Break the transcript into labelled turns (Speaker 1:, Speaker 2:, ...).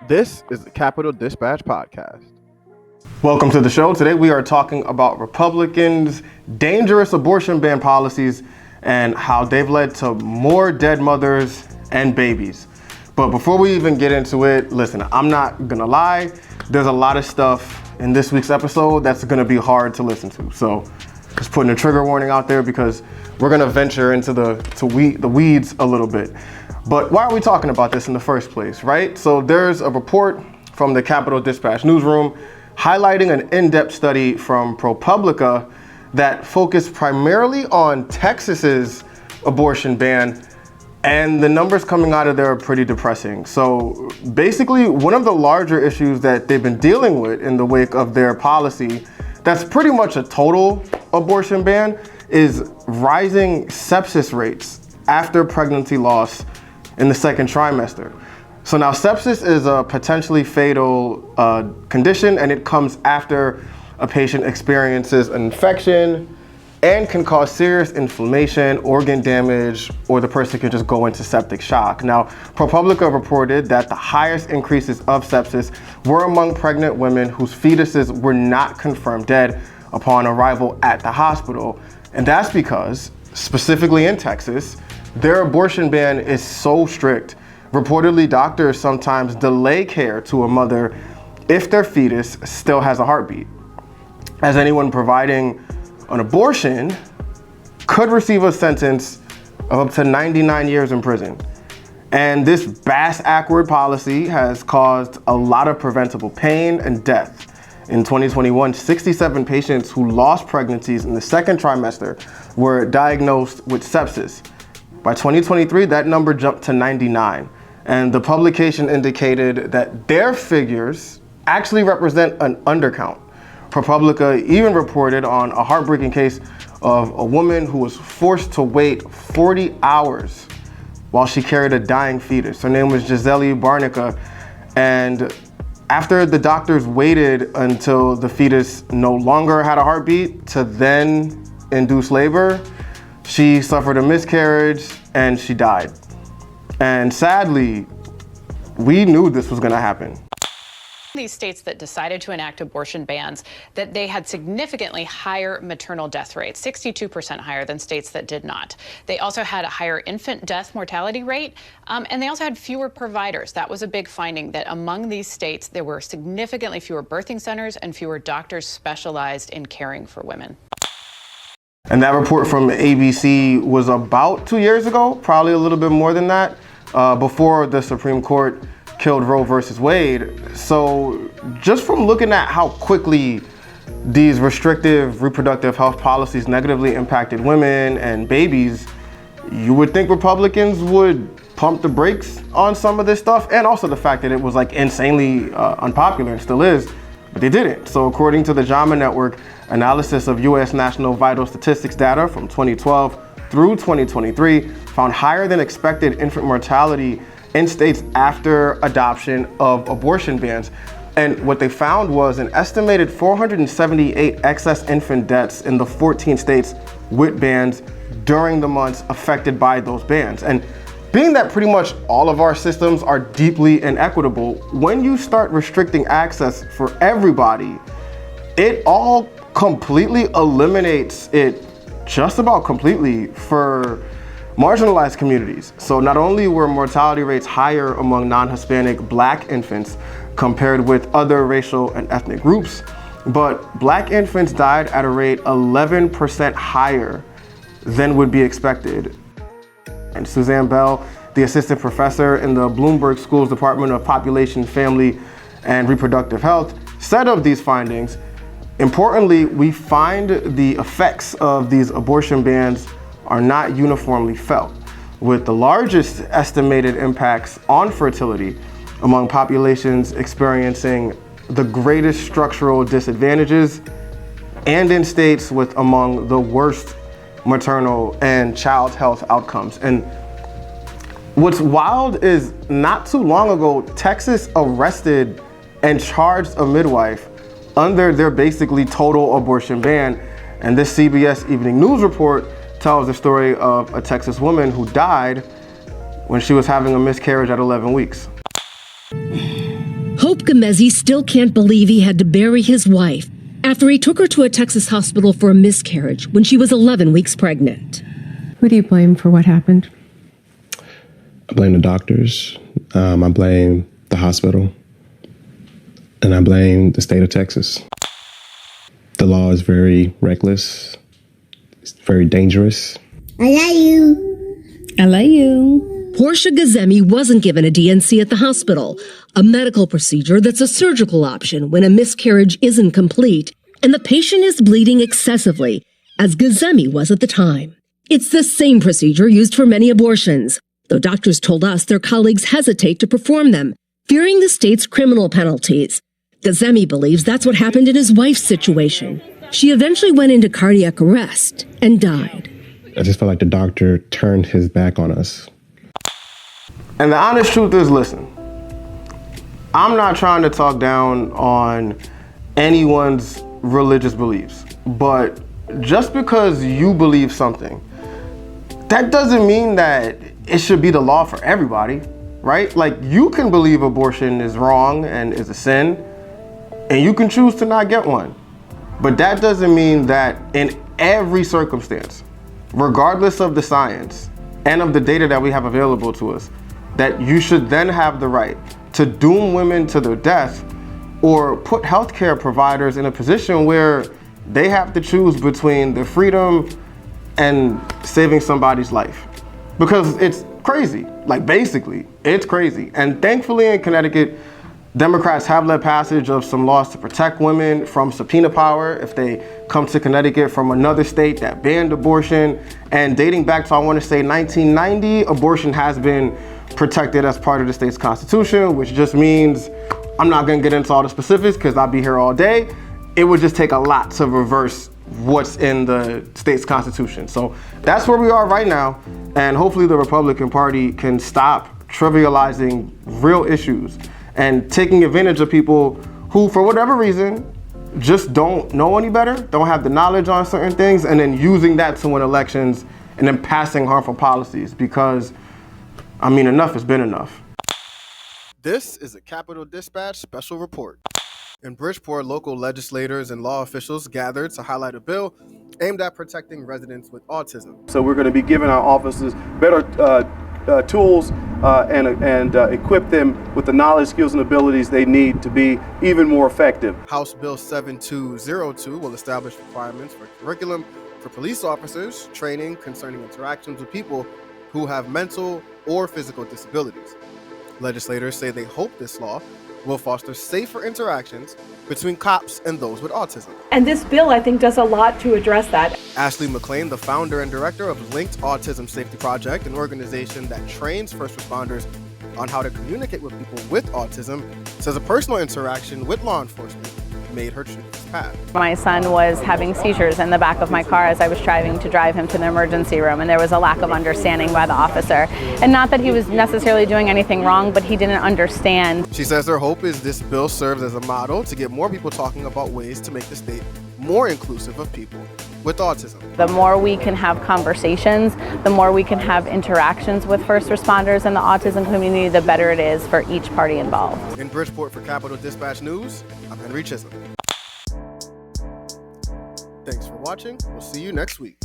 Speaker 1: This is the Capital Dispatch Podcast. Welcome to the show. Today we are talking about Republicans' dangerous abortion ban policies and how they've led to more dead mothers and babies. But before we even get into it, listen, I'm not gonna lie, there's a lot of stuff in this week's episode that's gonna be hard to listen to. So just putting a trigger warning out there because we're gonna venture into the weeds a little bit. But why are we talking about this in the first place, right? So there's a report from the Capital Dispatch newsroom highlighting an in-depth study from ProPublica that focused primarily on Texas's abortion ban, and the numbers coming out of there are pretty depressing. So basically, one of the larger issues that they've been dealing with in the wake of their policy that's pretty much a total abortion ban is rising sepsis rates after pregnancy loss in the second trimester. So now sepsis is a potentially fatal condition, and it comes after a patient experiences an infection and can cause serious inflammation, organ damage, or the person can just go into septic shock. Now, ProPublica reported that the highest increases of sepsis were among pregnant women whose fetuses were not confirmed dead upon arrival at the hospital. And that's because, specifically in Texas, their abortion ban is so strict. Reportedly, doctors sometimes delay care to a mother if their fetus still has a heartbeat, as anyone providing an abortion could receive a sentence of up to 99 years in prison. And this bass-backward policy has caused a lot of preventable pain and death. In 2021, 67 patients who lost pregnancies in the second trimester were diagnosed with sepsis. By 2023, that number jumped to 99. And the publication indicated that their figures actually represent an undercount. ProPublica even reported on a heartbreaking case of a woman who was forced to wait 40 hours while she carried a dying fetus. Her name was Gisele Barnica, and after the doctors waited until the fetus no longer had a heartbeat to then induce labor, she suffered a miscarriage and she died. And sadly, we knew this was gonna happen.
Speaker 2: These states that decided to enact abortion bans, that they had significantly higher maternal death rates, 62% higher than states that did not. They also had a higher infant death mortality rate, and they also had fewer providers. That was a big finding, that among these states, there were significantly fewer birthing centers and fewer doctors specialized in caring for women.
Speaker 1: And that report from ABC was about 2 years ago, probably a little bit more than that, before the Supreme Court killed Roe versus Wade. So just from looking at how quickly these restrictive reproductive health policies negatively impacted women and babies, you would think Republicans would pump the brakes on some of this stuff, and also the fact that it was like insanely unpopular and still is, but they didn't. So according to the JAMA Network, analysis of US national vital statistics data from 2012 through 2023 found higher than expected infant mortality in states after adoption of abortion bans. And what they found was an estimated 478 excess infant deaths in the 14 states with bans during the months affected by those bans. And being that pretty much all of our systems are deeply inequitable, when you start restricting access for everybody, it all completely eliminates it, just about completely, for marginalized communities. So not only were mortality rates higher among non-Hispanic Black infants compared with other racial and ethnic groups, but Black infants died at a rate 11% higher than would be expected. And Suzanne Bell, the assistant professor in the Bloomberg School's Department of Population, Family, and Reproductive Health, said of these findings, importantly, we find the effects of these abortion bans are not uniformly felt, with the largest estimated impacts on fertility among populations experiencing the greatest structural disadvantages and in states with among the worst maternal and child health outcomes. And what's wild is not too long ago, Texas arrested and charged a midwife under their basically total abortion ban. And this CBS Evening News report tells the story of a Texas woman who died when she was having a miscarriage at 11 weeks.
Speaker 3: Hope Gomezi still can't believe he had to bury his wife after he took her to a Texas hospital for a miscarriage when she was 11 weeks pregnant.
Speaker 4: Who do you blame for what happened?
Speaker 5: I blame the doctors. I blame the hospital. And I blame the state of Texas. The law is very reckless. It's very dangerous.
Speaker 6: I love you.
Speaker 4: I love you.
Speaker 3: Portia Gazemi wasn't given a DNC at the hospital, a medical procedure that's a surgical option when a miscarriage isn't complete and the patient is bleeding excessively, as Gazemi was at the time. It's the same procedure used for many abortions, though doctors told us their colleagues hesitate to perform them, fearing the state's criminal penalties. Gazemi believes that's what happened in his wife's situation. She eventually went into cardiac arrest and died.
Speaker 5: I just felt like the doctor turned his back on us.
Speaker 1: And the honest truth is, listen, I'm not trying to talk down on anyone's religious beliefs, but just because you believe something, that doesn't mean that it should be the law for everybody, right? Like, you can believe abortion is wrong and is a sin, and you can choose to not get one. But that doesn't mean that in every circumstance, regardless of the science and of the data that we have available to us, that you should then have the right to doom women to their death or put healthcare providers in a position where they have to choose between their freedom and saving somebody's life. Because it's crazy. Like, basically, it's crazy. And thankfully in Connecticut, Democrats have led passage of some laws to protect women from subpoena power if they come to Connecticut from another state that banned abortion. And dating back to, I want to say, 1990, abortion has been protected as part of the state's constitution, which just means, I'm not going to get into all the specifics because I'll be here all day. It would just take a lot to reverse what's in the state's constitution. So that's where we are right now. And hopefully the Republican Party can stop trivializing real issues and taking advantage of people who, for whatever reason, just don't know any better, don't have the knowledge on certain things, and then using that to win elections and then passing harmful policies. Because, I mean, enough has been enough. This is a Capitol Dispatch special report. In Bridgeport, local legislators and law officials gathered to highlight a bill aimed at protecting residents with autism.
Speaker 7: So we're going to be giving our officers better tools and equip them with the knowledge, skills, and abilities they need to be even more effective.
Speaker 1: House Bill 7202 will establish requirements for curriculum for police officers, training concerning interactions with people who have mental or physical disabilities. Legislators say they hope this law will foster safer interactions between cops and those with autism.
Speaker 8: And this bill, I think, does a lot to address that.
Speaker 1: Ashley McLean, the founder and director of Linked Autism Safety Project, an organization that trains first responders on how to communicate with people with autism, says a personal interaction with law enforcement made her choose this path.
Speaker 9: My son was having seizures in the back of my car as I was driving to drive him to the emergency room, and there was a lack of understanding by the officer. And not that he was necessarily doing anything wrong, but he didn't understand.
Speaker 1: She says her hope is this bill serves as a model to get more people talking about ways to make the state more inclusive of people with autism.
Speaker 9: The more we can have conversations, the more we can have interactions with first responders and the autism community, the better it is for each party involved.
Speaker 1: In Bridgeport for Capitol Dispatch News, I'm Henry Chisholm. Thanks for watching. We'll see you next week.